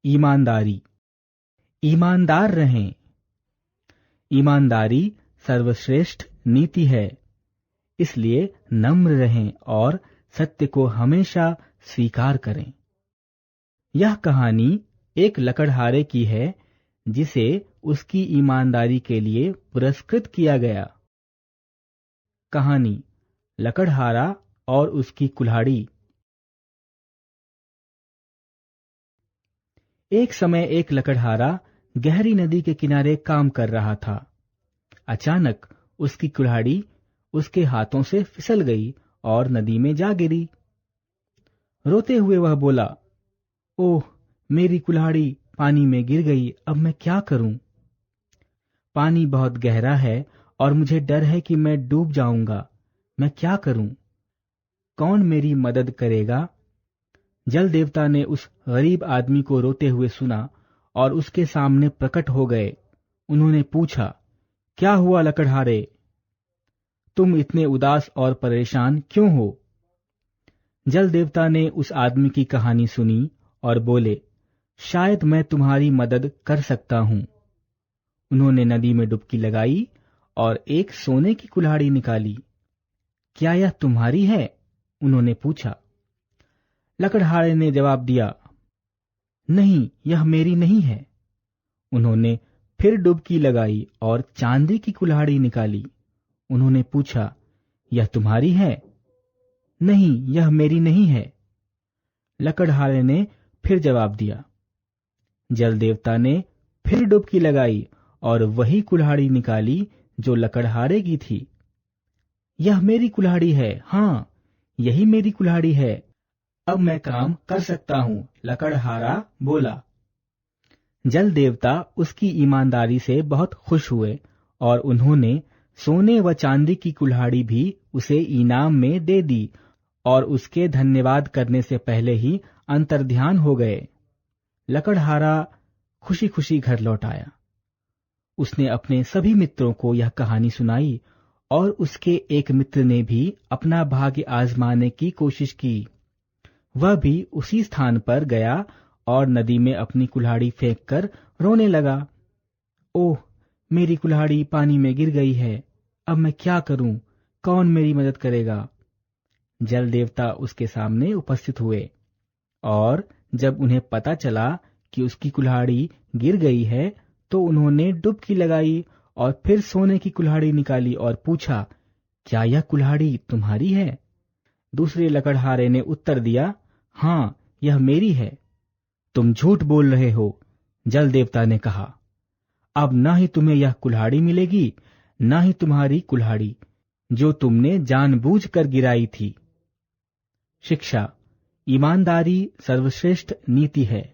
ईमानदारी। ईमानदार रहें। ईमानदारी सर्वश्रेष्ठ नीति है, इसलिए नम्र रहें और सत्य को हमेशा स्वीकार करें। यह कहानी एक लकड़हारे की है जिसे उसकी ईमानदारी के लिए पुरस्कृत किया गया। कहानी लकड़हारा और उसकी कुल्हाड़ी। एक समय एक लकड़हारा गहरी नदी के किनारे काम कर रहा था। अचानक उसकी कुल्हाड़ी उसके हाथों से फिसल गई और नदी में जा गिरी। रोते हुए वह बोला, ओह, मेरी कुल्हाड़ी पानी में गिर गई, अब मैं क्या करूं? पानी बहुत गहरा है और मुझे डर है कि मैं डूब जाऊंगा। मैं क्या करूं? कौन मेरी मदद करेगा? जल देवता ने उस गरीब आदमी को रोते हुए सुना और उसके सामने प्रकट हो गए। उन्होंने पूछा, क्या हुआ लकड़हारे? तुम इतने उदास और परेशान क्यों हो? जल देवता ने उस आदमी की कहानी सुनी और बोले, शायद मैं तुम्हारी मदद कर सकता हूं। उन्होंने नदी में डुबकी लगाई और एक सोने की कुल्हाड़ी निकाली। क्या यह तुम्हारी है? उन्होंने पूछा। लकड़हारे ने जवाब दिया, नहीं, यह मेरी नहीं है। उन्होंने फिर डुबकी लगाई और चांदी की कुल्हाड़ी निकाली। उन्होंने पूछा, यह तुम्हारी है? नहीं, यह मेरी नहीं है। लकड़हारे ने फिर जवाब दिया। जल देवता ने फिर डुबकी लगाई और वही कुल्हाड़ी निकाली जो लकड़हारे की थी। यह मेरी कुल्हाड़ी है, हाँ, यही मेरी कुल्हाड़ी है। अब मैं काम कर सकता हूं, लकड़हारा बोला। जल देवता उसकी ईमानदारी से बहुत खुश हुए और उन्होंने सोने व चांदी की कुल्हाड़ी भी उसे इनाम में दे दी और उसके धन्यवाद करने से पहले ही अंतर्ध्यान हो गए। लकड़हारा खुशी खुशी घर लौट आया। उसने अपने सभी मित्रों को यह कहानी सुनाई और उसके एक मित्र ने भी अपना भाग्य आजमाने की कोशिश की। वह भी उसी स्थान पर गया और नदी में अपनी कुल्हाड़ी फेंककर रोने लगा। ओह, मेरी कुल्हाड़ी पानी में गिर गई है, अब मैं क्या करूं? कौन मेरी मदद करेगा? जल देवता उसके सामने उपस्थित हुए और जब उन्हें पता चला कि उसकी कुल्हाड़ी गिर गई है तो उन्होंने डुबकी लगाई और फिर सोने की कुल्हाड़ी निकाली और पूछा, क्या यह कुल्हाड़ी तुम्हारी है? दूसरे लकड़हारे ने उत्तर दिया, हाँ, यह मेरी है। तुम झूठ बोल रहे हो, जल देवता ने कहा। अब ना ही तुम्हें यह कुल्हाड़ी मिलेगी, ना ही तुम्हारी कुल्हाड़ी जो तुमने जानबूझकर गिराई थी। शिक्षा, ईमानदारी सर्वश्रेष्ठ नीति है।